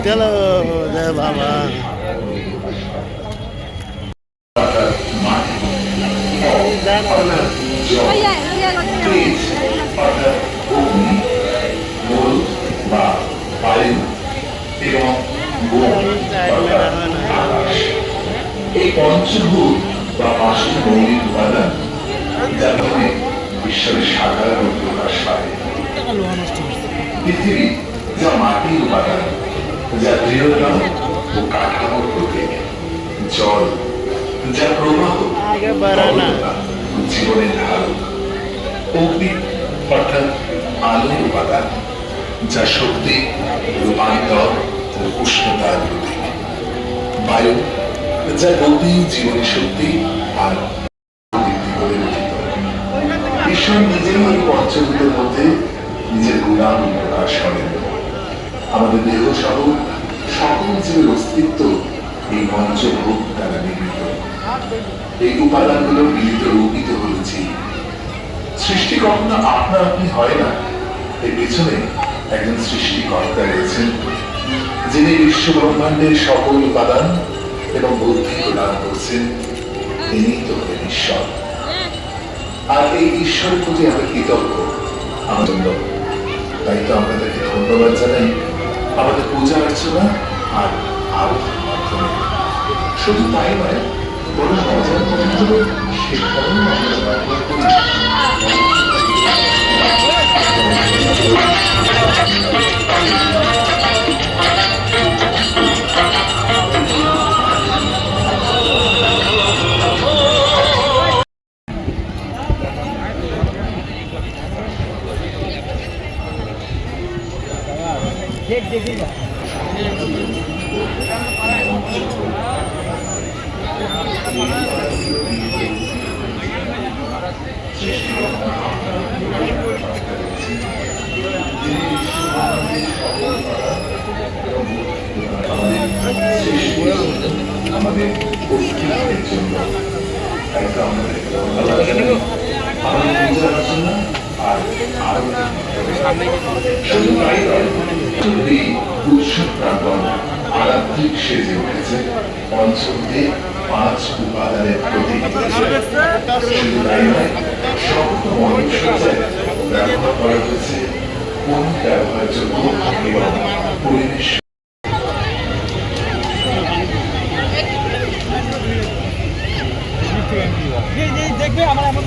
चलो जय बाबा। এই পঞ্চভূত বা পাঁচটি মৌলিক উপাদান যার ফলে ঈশ্বরের সাধারণ প্রকাশ পায়। পৃথিবী যা মাটির উপাদান, যা দৃঢ়তা ও কাঠামোর প্রতীক, জল যা প্রবাহ, জীবনের ধারক, অগ্নি অর্থাৎ আলোর উপাদান, যা শক্তি, রূপান্তর ও উষ্ণতার প্রতীক, বায়ু যা গতি, জীবনী শক্তি আর ঈশ্বর নিজেই এই পঞ্চভূতের মধ্যে নিজের গুণাগুণ প্রকাশ করেন। আমাদের দেহ সহ সকল জীবের অস্তিত্ব এই পঞ্চভূত দ্বারা নির্মিত। এই উপাদানগুলো মিলিত রূপিত হয়েছে। সৃষ্টি কখনো আপনা আপনি হয় না, এর পেছনে একজন সৃষ্টিকর্তা রয়েছেন, যিনি বিশ্ব ব্রহ্মাণ্ডের সকল উপাদান এবং বুদ্ধি প্রদান করছেন। তিনি তো হলেন ঈশ্বর। আর এই ঈশ্বরের প্রতি আমরা কৃতজ্ঞ, আনন্দ। তাই তো আমরা তাকে ধন্যবাদ জানাই আমাদের পূজা অর্চনা আর আরাধনার মাধ্যমে। শুধু তাই নয়, বড় মজার কথা হলো সেখানেও আমরা ব্যবহার করি আমাদের অস্তিত্বের জন্য। তাই তো আমাদের পূজা অর্চনা আর আরাধনা। শুধু তাই নয়, এই উৎসব প্রাঙ্গণ আরাত্রিক সেজে উঠেছে পঞ্চমদেব পাঁচ উপাদানের প্রতীক। শুধু তাই নয়, শক্ত মণ্ডপসজ্জায় ব্যবহার করা হয়েছে কোন ব্যবহারযোগ্য এবং পরিবেশ দেখবে আমার এমন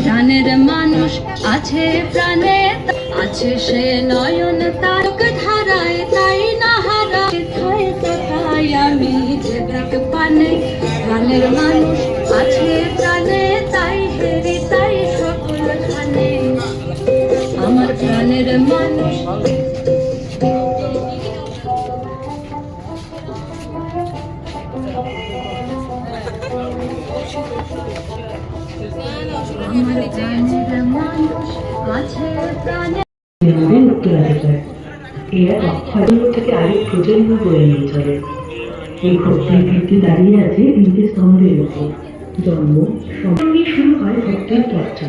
প্রাণের মানুষ আছে, প্রাণে আছে সে নয়ন তারক ধারায়, তাই না হারায় তাই আমি যে দেখ পানে। প্রাণের মানুষ আছে প্রাণে, তাই হেরি তাই সকল খানে আমার প্রাণের মানুষ। উত্তরাধিকার এরা প্রজন্ম থেকে আরেক প্রজন্ম বয়ে নিয়ে চলে। এই ভক্তির ভিত্তি দাঁড়িয়ে আছে তিনটি স্তম্ভের উপর। জন্ম সঙ্গে শুরু হয় ভক্তির চর্চা।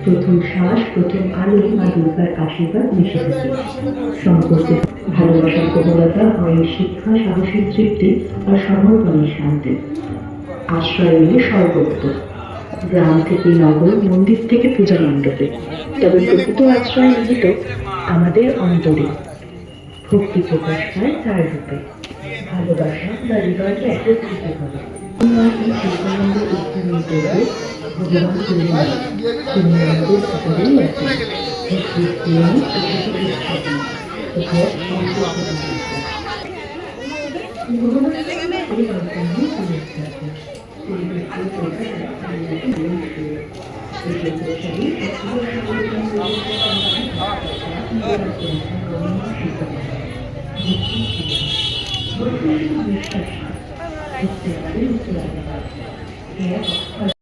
প্রথম শ্বাস, প্রথম আলো মা দুর্গার আশীর্বাদ মিশে থাকে। সম্পর্কে ভালোবাসার প্রবলতা হয় শিক্ষা, সাহসের তৃপ্তি আর সমর্পণের শান্তি। আশ্রয় মিলে সর্বত্র, গ্রাম থেকে নগর, মন্দির থেকে পূজা মণ্ডপে। তবে প্রকৃত আশ্রয় নিহিত আমাদের অন্তরে। ভক্তি প্রকাশ পায় তার রূপে। ভালোবাসা বা হৃদয়কে একত্রিত করে। শিল্পানন্দের উত্থানের পূর্বে ভগবান তিনি আমাদের সকলেই আছেন। বিশ্বাস